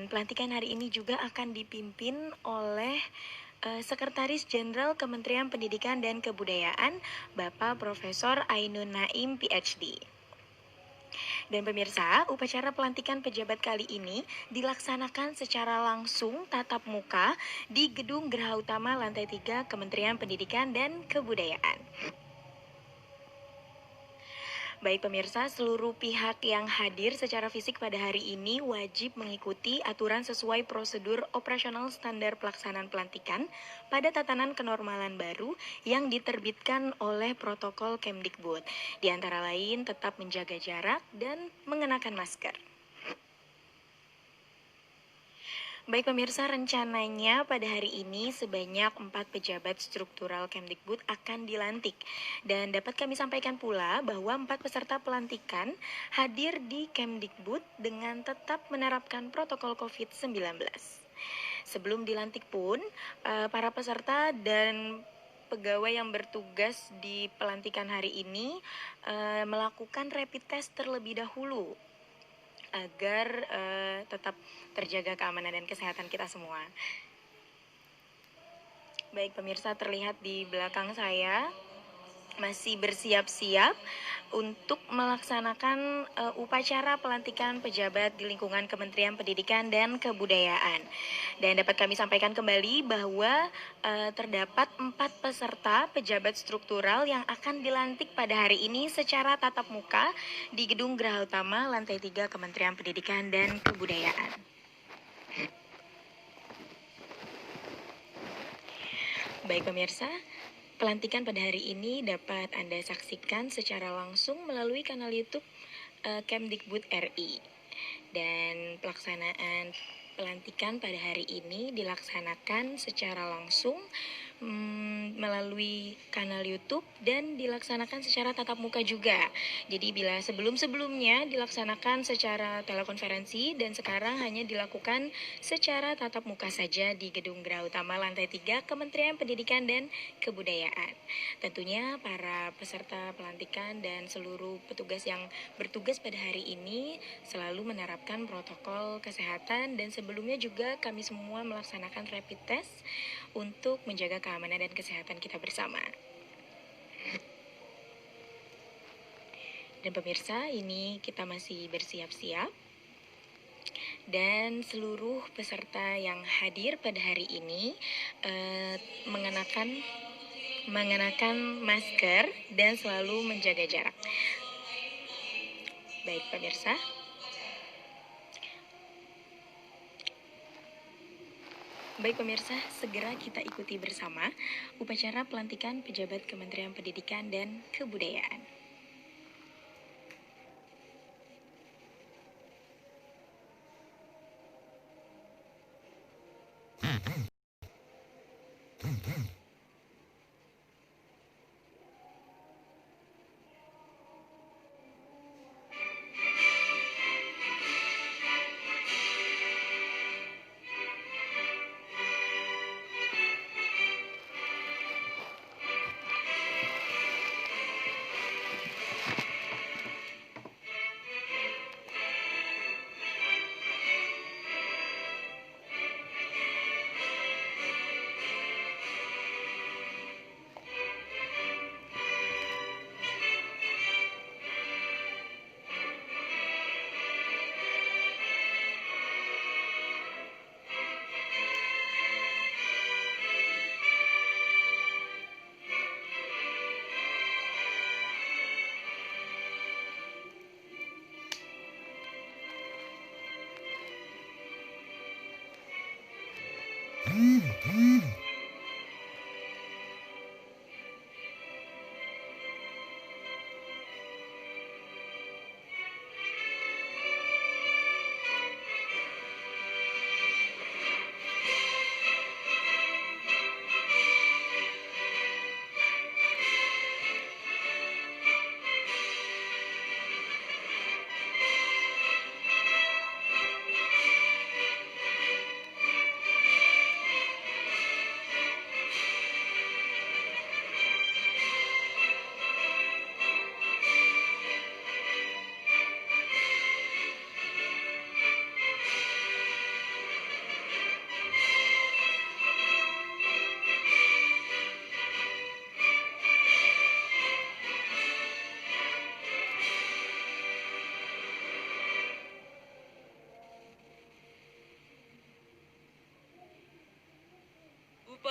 Dan pelantikan hari ini juga akan dipimpin oleh Sekretaris Jenderal Kementerian Pendidikan dan Kebudayaan, Bapak Profesor Ainun Naim, PhD. Dan pemirsa, upacara pelantikan pejabat kali ini dilaksanakan secara langsung tatap muka di Gedung Geraha Utama lantai 3 Kementerian Pendidikan dan Kebudayaan. Baik pemirsa, seluruh pihak yang hadir secara fisik pada hari ini wajib mengikuti aturan sesuai prosedur operasional standar pelaksanaan pelantikan pada tatanan kenormalan baru yang diterbitkan oleh protokol Kemdikbud. Di antara lain tetap menjaga jarak dan mengenakan masker. Baik pemirsa, rencananya pada hari ini sebanyak 4 pejabat struktural Kemdikbud akan dilantik. Dan dapat kami sampaikan pula bahwa 4 peserta pelantikan hadir di Kemdikbud dengan tetap menerapkan protokol COVID-19. Sebelum dilantik pun, para peserta dan pegawai yang bertugas di pelantikan hari ini melakukan rapid test terlebih dahulu agar tetap terjaga keamanan dan kesehatan kita semua. Baik pemirsa, terlihat di belakang saya masih bersiap-siap untuk melaksanakan upacara pelantikan pejabat di lingkungan Kementerian Pendidikan dan Kebudayaan. Dan dapat kami sampaikan kembali bahwa terdapat 4 peserta pejabat struktural yang akan dilantik pada hari ini secara tatap muka di Gedung Geraha Utama lantai 3 Kementerian Pendidikan dan Kebudayaan. Baik pemirsa, pelantikan pada hari ini dapat Anda saksikan secara langsung melalui kanal YouTube Kemdikbud RI. Dan pelaksanaan pelantikan pada hari ini dilaksanakan secara langsung melalui kanal YouTube dan dilaksanakan secara tatap muka juga. Jadi bila sebelum-sebelumnya dilaksanakan secara telekonferensi dan sekarang hanya dilakukan secara tatap muka saja di Gedung Geraha Utama lantai 3 Kementerian Pendidikan dan Kebudayaan. Tentunya para peserta pelantikan dan seluruh petugas yang bertugas pada hari ini selalu menerapkan protokol kesehatan dan sebelumnya juga kami semua melaksanakan rapid test untuk menjaga keamanan dan kesehatan kita bersama. Dan pemirsa, ini kita masih bersiap-siap dan seluruh peserta yang hadir pada hari ini mengenakan masker dan selalu menjaga jarak. Baik pemirsa. Baik pemirsa, segera kita ikuti bersama upacara pelantikan pejabat Kementerian Pendidikan dan Kebudayaan.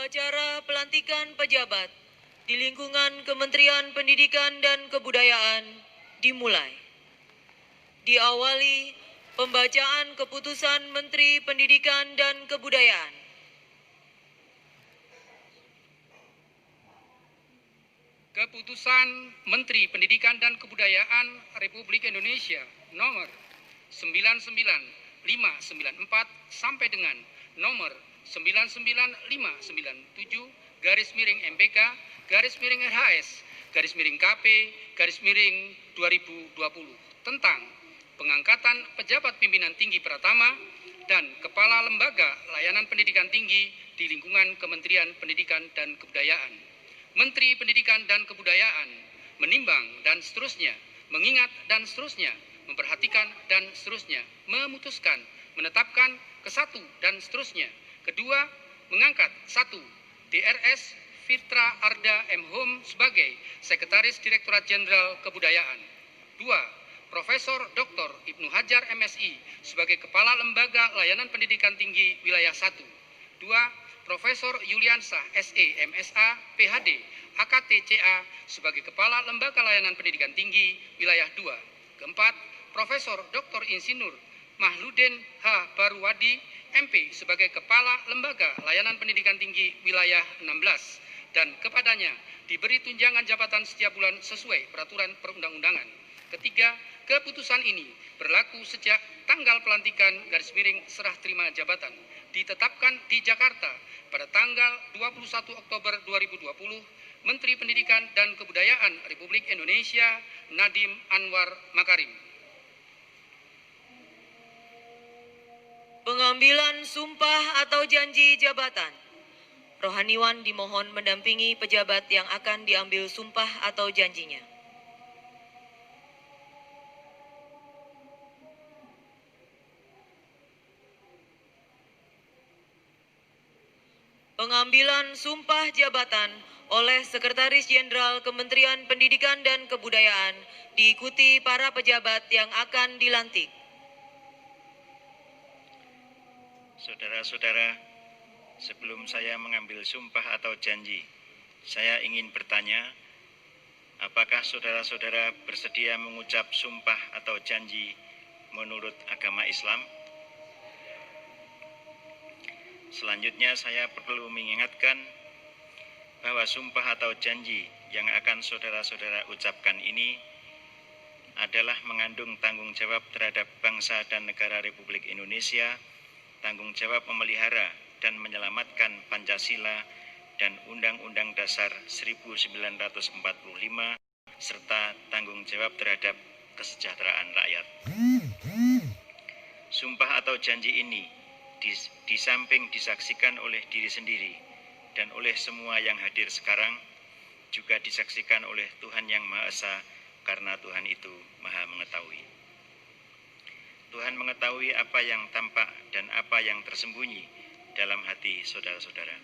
Upacara pelantikan pejabat di lingkungan Kementerian Pendidikan dan Kebudayaan dimulai. Diawali pembacaan keputusan Menteri Pendidikan dan Kebudayaan. Keputusan Menteri Pendidikan dan Kebudayaan Republik Indonesia nomor 99594 sampai dengan nomor 995-MPK-RHS-KP-2020 tentang pengangkatan pejabat pimpinan tinggi Pratama dan Kepala Lembaga Layanan Pendidikan Tinggi di lingkungan Kementerian Pendidikan dan Kebudayaan. Menteri Pendidikan dan Kebudayaan menimbang dan seterusnya, mengingat dan seterusnya, memperhatikan dan seterusnya, memutuskan, menetapkan ke satu dan seterusnya. Kedua, mengangkat satu, DRS Fitra Arda M. Hum sebagai Sekretaris Direktorat Jenderal Kebudayaan. Dua, Profesor Dr. Ibnu Hajar MSI sebagai Kepala Lembaga Layanan Pendidikan Tinggi Wilayah 1. Dua, Profesor Yuliansah SE MSA PhD AKTCA sebagai Kepala Lembaga Layanan Pendidikan Tinggi Wilayah 2. Keempat, Profesor Dr. Insinyur Mahludin H. Baruwadi MP sebagai Kepala Lembaga Layanan Pendidikan Tinggi Wilayah 16 dan kepadanya diberi tunjangan jabatan setiap bulan sesuai peraturan perundang-undangan. Ketiga, keputusan ini berlaku sejak tanggal pelantikan /serah terima jabatan ditetapkan di Jakarta pada tanggal 21 Oktober 2020. Menteri Pendidikan dan Kebudayaan Republik Indonesia Nadiem Anwar Makarim. Pengambilan sumpah atau janji jabatan. Rohaniwan dimohon mendampingi pejabat yang akan diambil sumpah atau janjinya. Pengambilan sumpah jabatan oleh Sekretaris Jenderal Kementerian Pendidikan dan Kebudayaan diikuti para pejabat yang akan dilantik. Saudara-saudara, sebelum saya mengambil sumpah atau janji, saya ingin bertanya, apakah saudara-saudara bersedia mengucap sumpah atau janji menurut agama Islam? Selanjutnya saya perlu mengingatkan bahwa sumpah atau janji yang akan saudara-saudara ucapkan ini adalah mengandung tanggung jawab terhadap bangsa dan negara Republik Indonesia, tanggung jawab memelihara dan menyelamatkan Pancasila dan Undang-Undang Dasar 1945, serta tanggung jawab terhadap kesejahteraan rakyat. Sumpah atau janji ini di samping disaksikan oleh diri sendiri dan oleh semua yang hadir sekarang, juga disaksikan oleh Tuhan Yang Maha Esa, karena Tuhan itu Maha Mengetahui. Tuhan mengetahui apa yang tampak dan apa yang tersembunyi dalam hati saudara-saudara.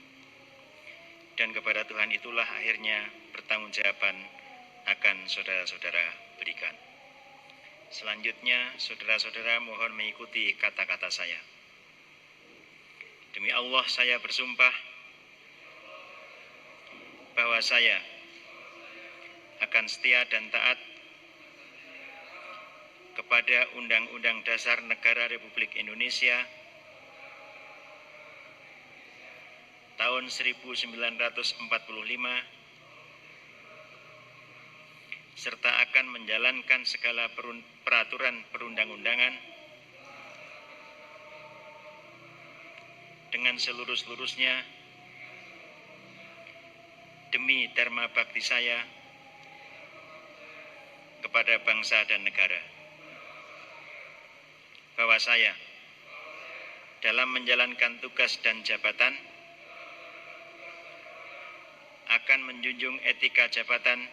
Dan kepada Tuhan itulah akhirnya pertanggungjawaban akan saudara-saudara berikan. Selanjutnya, saudara-saudara mohon mengikuti kata-kata saya. Demi Allah saya bersumpah bahwa saya akan setia dan taat kepada Undang-Undang Dasar Negara Republik Indonesia tahun 1945 serta akan menjalankan segala peraturan perundang-undangan dengan seluruh-seluruhnya demi dharma bakti saya kepada bangsa dan negara. Bahwa saya dalam menjalankan tugas dan jabatan akan menjunjung etika jabatan,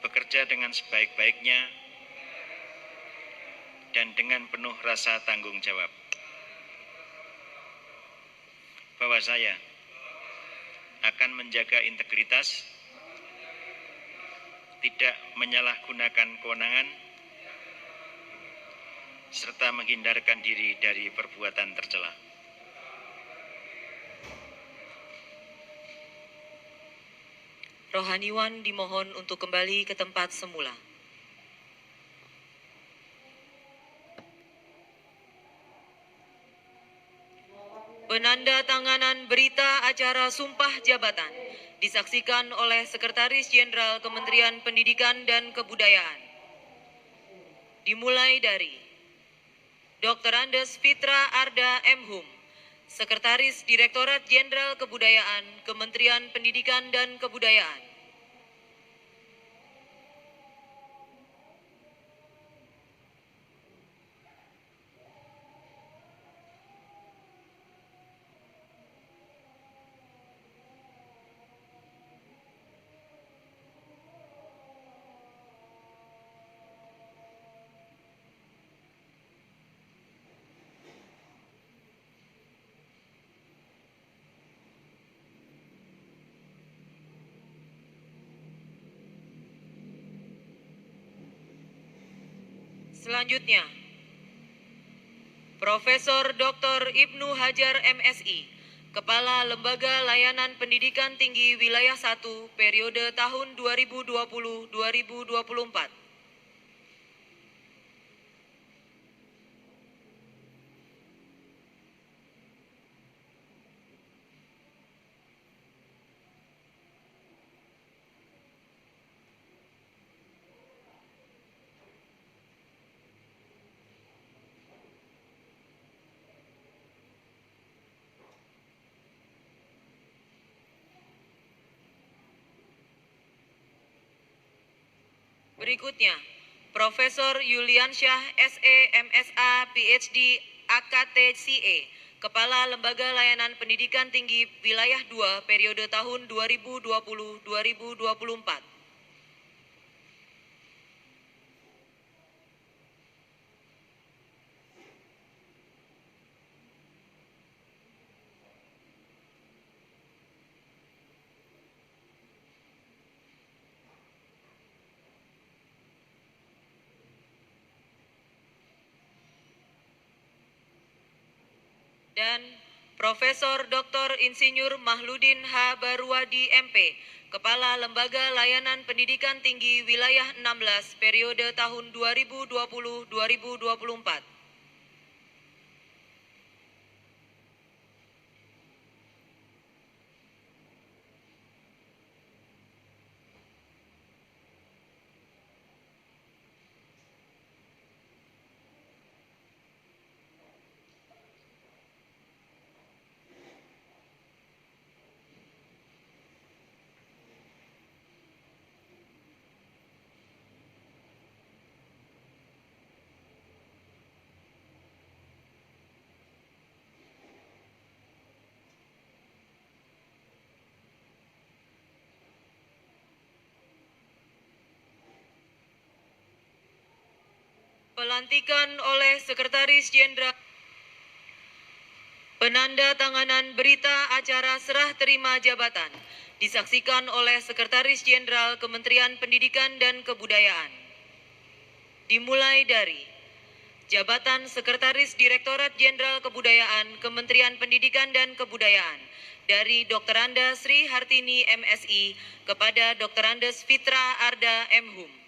bekerja dengan sebaik-baiknya dan dengan penuh rasa tanggung jawab. Bahwa saya akan menjaga integritas, tidak menyalahgunakan kewenangan, serta menghindarkan diri dari perbuatan tercela. Rohaniwan dimohon untuk kembali ke tempat semula. Penandatanganan berita acara Sumpah Jabatan disaksikan oleh Sekretaris Jenderal Kementerian Pendidikan dan Kebudayaan. Dimulai dari Dr. Andes Fitra Arda M. Hum, Sekretaris Direktorat Jenderal Kebudayaan, Kementerian Pendidikan dan Kebudayaan. Selanjutnya, Profesor Dr. Ibnu Hajar MSI, Kepala Lembaga Layanan Pendidikan Tinggi Wilayah 1 periode tahun 2020-2024. Berikutnya, Profesor Yuliansyah SE MSA PhD AKTCE, Kepala Lembaga Layanan Pendidikan Tinggi Wilayah 2 periode tahun 2020-2024. Dan Profesor Dr. Insinyur Mahludin H. Baruadi MP, Kepala Lembaga Layanan Pendidikan Tinggi Wilayah 16 periode tahun 2020-2024. Pelantikan oleh Sekretaris Jenderal. Penandatanganan berita acara serah terima jabatan disaksikan oleh Sekretaris Jenderal Kementerian Pendidikan dan Kebudayaan. Dimulai dari Jabatan Sekretaris Direktorat Jenderal Kebudayaan Kementerian Pendidikan dan Kebudayaan dari Dr. Anda Sri Hartini MSI kepada Dr. Andes Fitra Arda M. Hum.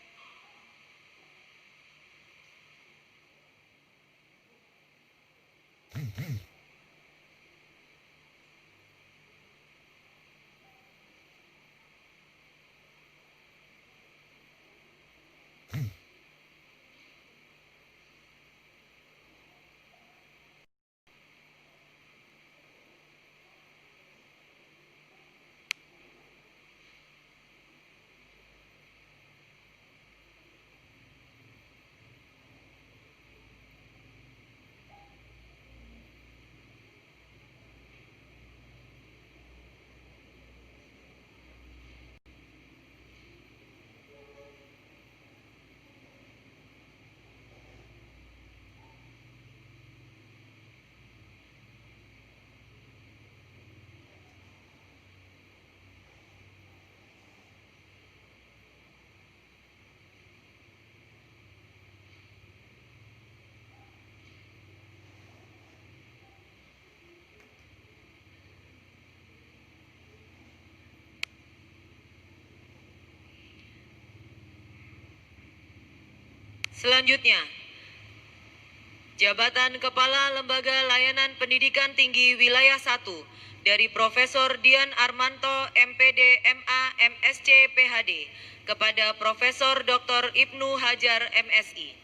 Selanjutnya, jabatan Kepala Lembaga Layanan Pendidikan Tinggi Wilayah 1 dari Profesor Dian Armanto MPD MA MSc PhD kepada Profesor Dr. Ibnu Hajar MSI.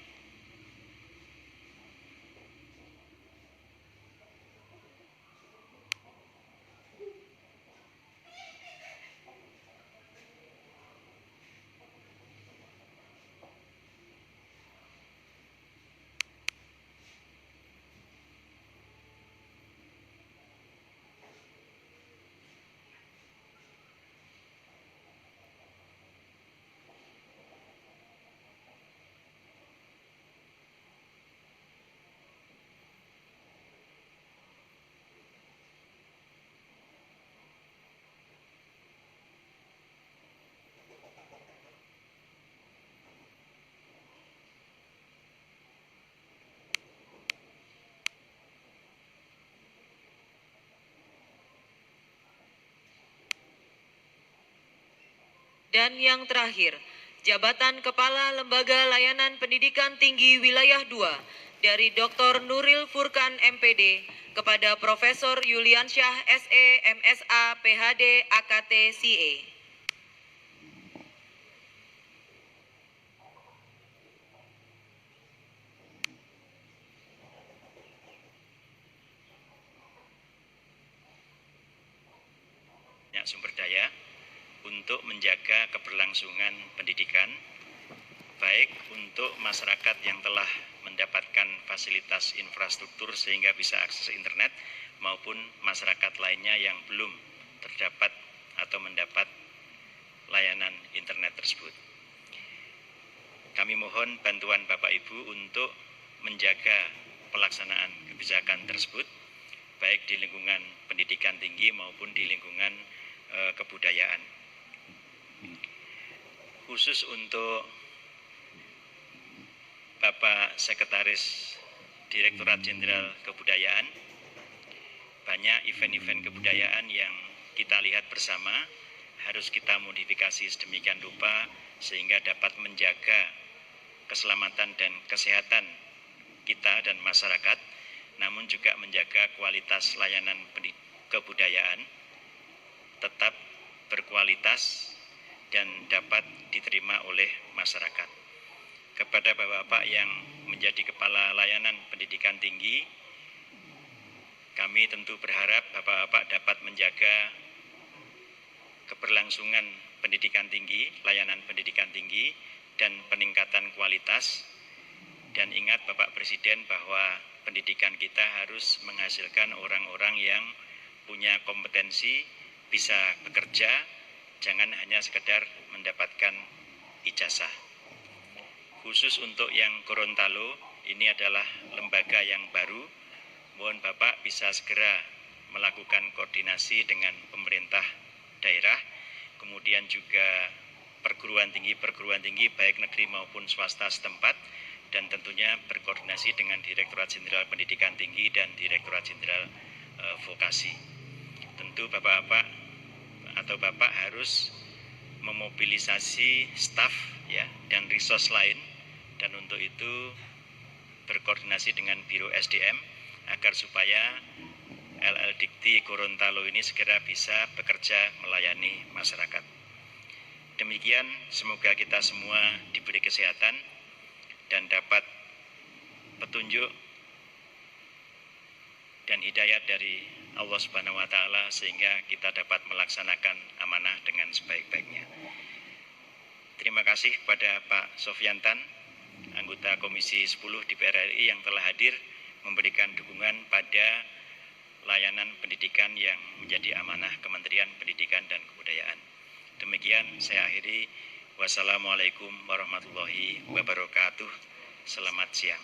Dan yang terakhir, jabatan Kepala Lembaga Layanan Pendidikan Tinggi Wilayah 2 dari Dr. Nuril Furkan MPD kepada Profesor Yuliansyah SE MSA PhD AKT CA. Sumber daya untuk menjaga keberlangsungan pendidikan, baik untuk masyarakat yang telah mendapatkan fasilitas infrastruktur sehingga bisa akses internet, maupun masyarakat lainnya yang belum terdapat atau mendapat layanan internet tersebut. Kami mohon bantuan Bapak Ibu untuk menjaga pelaksanaan kebijakan tersebut, baik di lingkungan pendidikan tinggi maupun di lingkungan kebudayaan. Khusus untuk Bapak Sekretaris Direktorat Jenderal Kebudayaan, banyak event-event kebudayaan yang kita lihat bersama harus kita modifikasi sedemikian rupa sehingga dapat menjaga keselamatan dan kesehatan kita dan masyarakat, namun juga menjaga kualitas layanan kebudayaan tetap berkualitas dan dapat diterima oleh masyarakat. Kepada Bapak-Bapak yang menjadi Kepala Layanan Pendidikan Tinggi, kami tentu berharap Bapak-Bapak dapat menjaga keberlangsungan pendidikan tinggi, layanan pendidikan tinggi, dan peningkatan kualitas. Dan ingat Bapak Presiden bahwa pendidikan kita harus menghasilkan orang-orang yang punya kompetensi, bisa bekerja, jangan hanya sekedar mendapatkan ijazah. Khusus untuk yang Gorontalo, ini adalah lembaga yang baru. Mohon Bapak bisa segera melakukan koordinasi dengan pemerintah daerah, kemudian juga perguruan tinggi baik negeri maupun swasta setempat, dan tentunya berkoordinasi dengan Direktorat Jenderal Pendidikan Tinggi dan Direktorat Jenderal Vokasi. Tentu Bapak-Bapak atau Bapak harus memobilisasi staf ya dan resource lain, dan untuk itu berkoordinasi dengan Biro SDM agar supaya LL Dikti Gorontalo ini segera bisa bekerja melayani masyarakat. Demikian, semoga kita semua diberi kesehatan dan dapat petunjuk dan hidayat dari Allah Subhanahu wa Ta'ala sehingga kita dapat melaksanakan amanah dengan sebaik-baiknya. Terima kasih kepada Pak Sofyantan, anggota Komisi 10 DPR RI yang telah hadir memberikan dukungan pada layanan pendidikan yang menjadi amanah Kementerian Pendidikan dan Kebudayaan. Demikian saya akhiri. Wassalamualaikum warahmatullahi wabarakatuh. Selamat siang.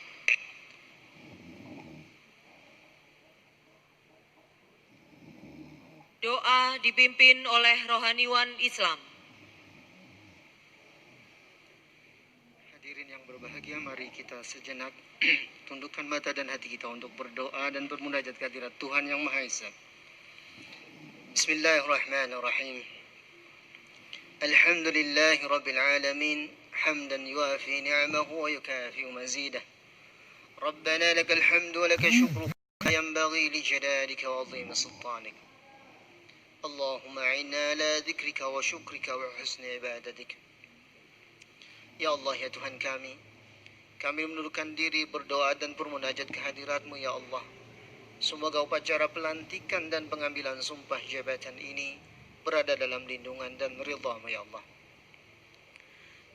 Doa dipimpin oleh rohaniwan Islam. Hadirin yang berbahagia, mari kita sejenak tundukkan mata dan hati kita untuk berdoa dan bermunajat kehadirat Tuhan Yang Maha Esa. Bismillahirrahmanirrahim. Alhamdulillahirabbil alamin. حمدا يوافي نعمه ويكافئ مزيده. ربنا لك الحمد ولك الشكر ينبغي لجلالك وعظيم سلطانك. اللهم أعنا على ذكرك وشكرك وحسن عبادتك. Ya Allah, ya Tuhan kami menundukkan diri berdoa dan bermunajat kehadirat-Mu ya Allah. Semoga upacara pelantikan dan pengambilan sumpah jabatan ini berada dalam lindungan dan ridha-Mu ya Allah.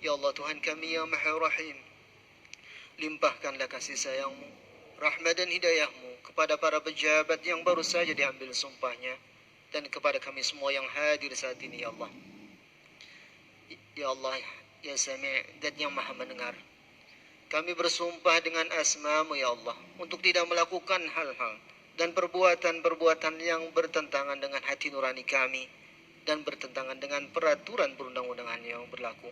Ya Allah Tuhan kami yang Maha Rahim, limpahkanlah kasih sayang-Mu, rahmat dan hidayah-Mu kepada para pejabat yang baru saja diambil sumpahnya dan kepada kami semua yang hadir saat ini ya Allah. Ya Allah, ya Sami' dan yang Maha mendengar, kami bersumpah dengan asma-Mu ya Allah untuk tidak melakukan hal-hal dan perbuatan-perbuatan yang bertentangan dengan hati nurani kami dan bertentangan dengan peraturan perundang-undangan yang berlaku.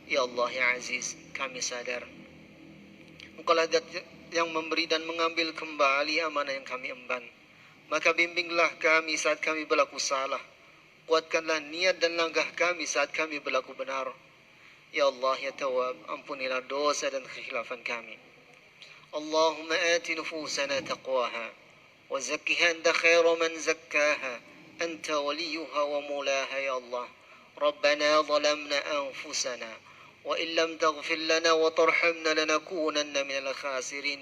Ya Allah, ya Aziz, kami sadar Engkaulah Zat yang memberi dan mengambil kembali amanah yang kami emban. Maka bimbinglah kami saat kami berlaku salah, kuatkanlah niat dan langkah kami saat kami berlaku benar. Ya Allah, ya Tawwab, ampunilah dosa dan kekhilafan kami. Allahumma ati nufusana taqwaha wa zakkiha anta khairu man zakkaha anta waliyuha wa mulaha ya Allah. Rabbana zalamna anfusana wa in lam taghfir lana wa tarhamna lanakunanna minal khasirin.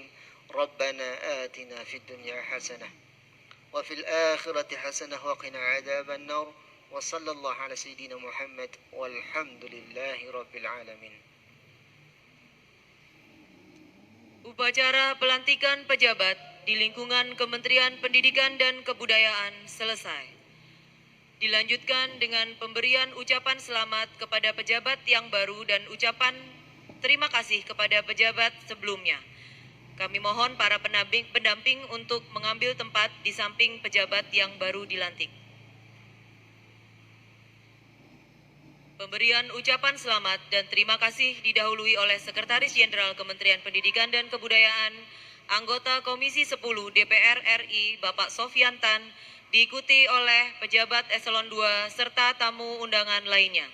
Rabbana atina fid dunya hasanah wa fil akhirati hasanah wa qina adzaban nar. Wa sallallahu ala sayyidina Muhammad walhamdulillahi rabbil alamin. Upacara pelantikan pejabat di lingkungan Kementerian Pendidikan dan Kebudayaan selesai. Dilanjutkan dengan pemberian ucapan selamat kepada pejabat yang baru dan ucapan terima kasih kepada pejabat sebelumnya. Kami mohon para pendamping untuk mengambil tempat di samping pejabat yang baru dilantik. Pemberian ucapan selamat dan terima kasih didahului oleh Sekretaris Jenderal Kementerian Pendidikan dan Kebudayaan, anggota Komisi 10 DPR RI Bapak Sofyan Tan, diikuti oleh pejabat eselon 2 serta tamu undangan lainnya.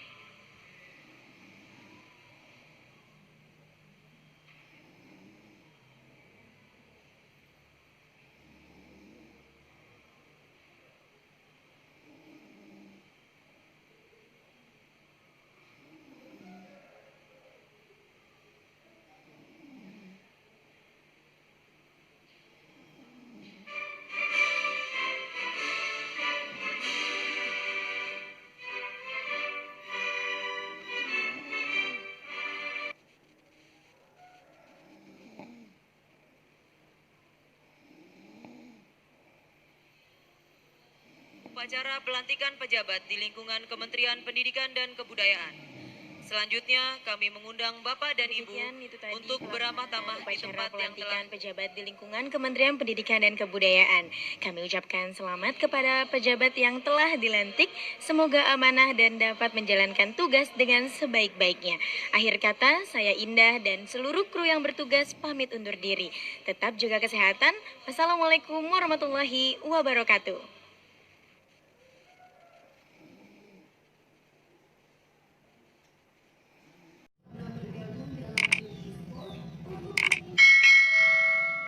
Upacara pelantikan pejabat di lingkungan Kementerian Pendidikan dan Kebudayaan. Selanjutnya kami mengundang Bapak dan Ibu untuk beramah tamah di tempat yang telah pejabat di lingkungan Kementerian Pendidikan dan Kebudayaan. Kami ucapkan selamat kepada pejabat yang telah dilantik. Semoga amanah dan dapat menjalankan tugas dengan sebaik-baiknya. Akhir kata, saya Indah dan seluruh kru yang bertugas pamit undur diri. Tetap jaga kesehatan. Wassalamualaikum warahmatullahi wabarakatuh.